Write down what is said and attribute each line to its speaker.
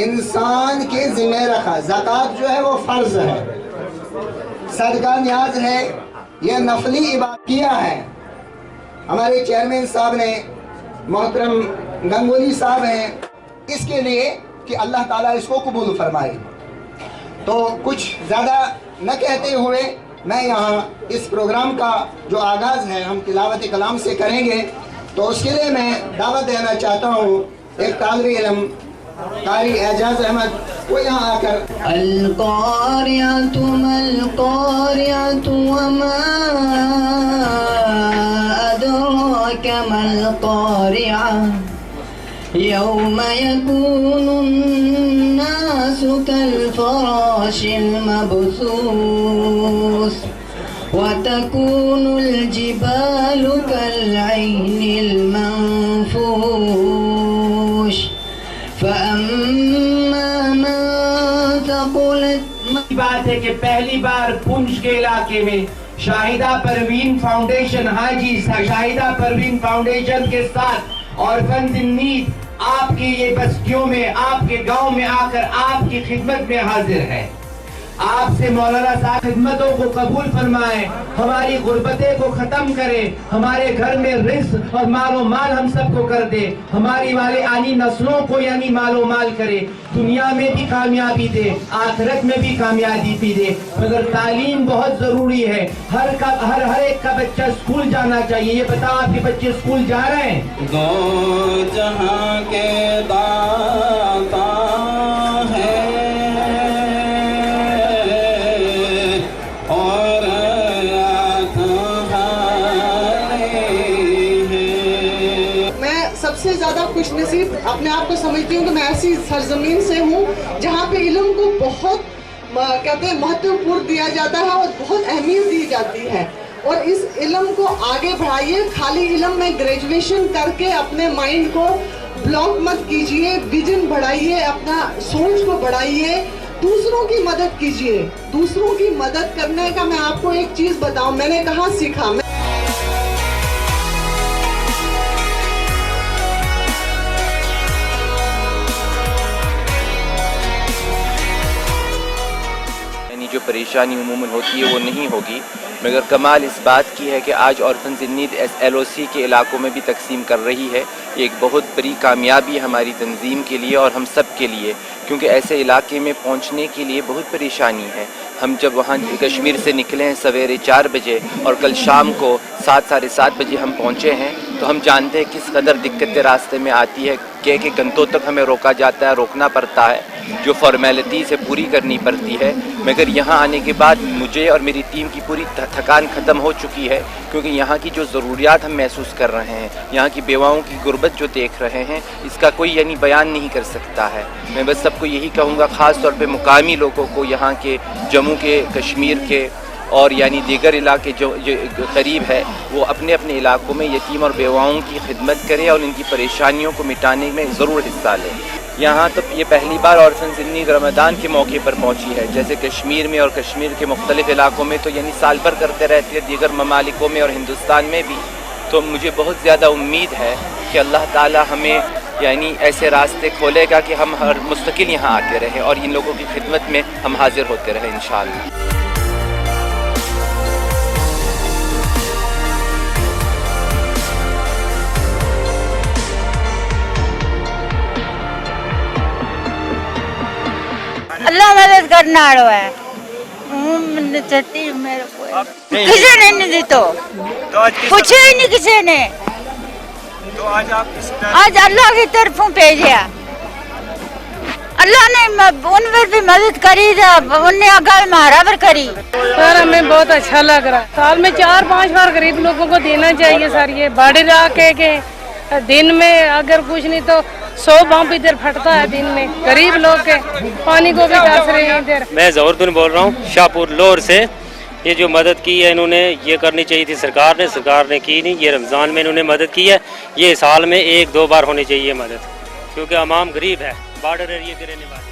Speaker 1: انسان کے ذمہ رکھا. زکوٰۃ جو ہے وہ فرض ہے, صدقہ نیاز ہے, یہ نفلی عبادت کیا ہے. ہمارے چیئرمین صاحب نے, محترم گنگولی صاحب ہیں, اس کے لیے کہ اللہ تعالیٰ اس کو قبول فرمائے. تو کچھ زیادہ نہ کہتے ہوئے میں یہاں اس پروگرام کا جو آغاز ہے ہم تلاوت کلام سے کریں گے, تو اس کے لیے میں دعوت دینا چاہتا ہوں ایک طالب علم قاری اعجاز احمد وہ یہاں آ کر.
Speaker 2: القاریۃ مالقاریۃ وما ادراک ما القاریۃ یوم یکون الناس کالفراش المبثوث وتكون الجبال كالعهن المنفوش فأما من ثقلت.
Speaker 3: بات ہے کہ پہلی بار پونچھ کے علاقے میں شاہدہ پروین فاؤنڈیشن, ہاں جی, شاہدہ پروین فاؤنڈیشن کے ساتھ اورفنز ان نیڈ آپ کی یہ بستیوں میں, آپ کے گاؤں میں آ کر آپ کی خدمت میں حاضر ہے. آپ سے مولانا صاحب خدمتوں کو قبول فرمائیں, ہماری غربتیں کو ختم کرے, ہمارے گھر میں رزق اور مال و مال ہم سب کو کر دے, ہماری والے آنی نسلوں کو یعنی مال و مال کرے, دنیا میں بھی کامیابی دے, آخرت میں بھی کامیابی بھی دے. مگر تعلیم بہت ضروری ہے. ہر ایک کا بچہ اسکول جانا چاہیے. یہ بتاؤ آپ کے بچے اسکول جا رہے ہیں؟
Speaker 4: دو جہاں کے داتا ہے
Speaker 5: سب سے زیادہ خوش نصیب اپنے آپ کو سمجھتی ہوں کہ میں ایسی سرزمین سے ہوں جہاں پہ علم کو بہت کہتے ہیں مہتوپورن دیا جاتا ہے اور بہت اہمیت دی جاتی ہے. اور اس علم کو آگے بڑھائیے. خالی علم میں گریجویشن کر کے اپنے مائنڈ کو بلاک مت کیجئے, ویژن بڑھائیے, اپنا سوچ کو بڑھائیے, دوسروں کی مدد کیجئے. دوسروں کی مدد کرنے کا میں آپ کو ایک چیز بتاؤں, میں نے کہاں سیکھا.
Speaker 6: جو پریشانی عموماً ہوتی ہے وہ نہیں ہوگی, مگر کمال اس بات کی ہے کہ آج اورفنز ان نیڈ LOC کے علاقوں میں بھی تقسیم کر رہی ہے. یہ ایک بہت بڑی کامیابی ہے ہماری تنظیم کے لیے اور ہم سب کے لیے, کیونکہ ایسے علاقے میں پہنچنے کے لیے بہت پریشانی ہے. ہم جب وہاں کشمیر سے نکلے ہیں سویرے 4 بجے اور کل شام کو 7 ساڑھے 7 بجے ہم پہنچے ہیں, تو ہم جانتے ہیں کس قدر دقتیں راستے میں آتی ہے. کہ گھنٹوں تک ہمیں روکا جاتا ہے, روکنا پڑتا ہے, جو فارمیلٹیز ہے پوری کرنی پڑتی ہے. مگر یہاں آنے کے بعد مجھے اور میری ٹیم کی پوری تھکان ختم ہو چکی ہے, کیونکہ یہاں کی جو ضروریات ہم محسوس کر رہے ہیں, یہاں کی بیواؤں کی غربت جو دیکھ رہے ہیں, اس کا کوئی یعنی بیان نہیں کر سکتا ہے. میں بس سب کو یہی کہوں گا, خاص طور پہ مقامی لوگوں کو, یہاں کے جموں کے, کشمیر کے اور یعنی دیگر علاقے جو قریب ہے, وہ اپنے اپنے علاقوں میں یتیم اور بیواؤں کی خدمت کرے اور ان کی پریشانیوں کو مٹانے میں ضرور حصہ لے. یہاں تو یہ پہلی بار اورفنز ان نیڈ رمضان کے موقع پر پہنچی ہے. جیسے کشمیر میں اور کشمیر کے مختلف علاقوں میں تو یعنی سال بھر کرتے رہتے ہیں, دیگر ممالکوں میں اور ہندوستان میں بھی. تو مجھے بہت زیادہ امید ہے کہ اللہ تعالی ہمیں یعنی ایسے راستے کھولے گا کہ ہم ہر مستقل یہاں آتے رہیں اور ان لوگوں کی خدمت میں ہم حاضر ہوتے رہیں انشاءاللہ.
Speaker 7: اللہ مدد کرنا ہے. کسی نے نہیں دی تو پوچھے ہی نہیں کسی نے. آج اللہ کی طرفوں بھیجا, اللہ نے ان پر بھی مدد کری تھا, انہیں اگر برابر کری.
Speaker 8: سر ہمیں بہت اچھا لگ رہا ہے. سال میں 4-5 بار غریب لوگوں کو دینا چاہیے سر. یہ بڑے علاقے کے دن میں اگر کچھ نہیں تو 100 بم ادھر پھٹتا ہے دن میں. غریب لوگ کے پانی کو بھی ترس رہے ہیں ادھر.
Speaker 9: میں ظہور الدین بول رہا ہوں شاہپور لور سے. یہ جو مدد کی ہے انہوں نے, یہ کرنی چاہیے تھی سرکار نے کی نہیں. یہ رمضان میں انہوں نے مدد کی ہے, یہ سال میں 1-2 بار ہونی چاہیے مدد, کیونکہ عوام غریب ہے, بارڈر ایریے کے رہنے والے.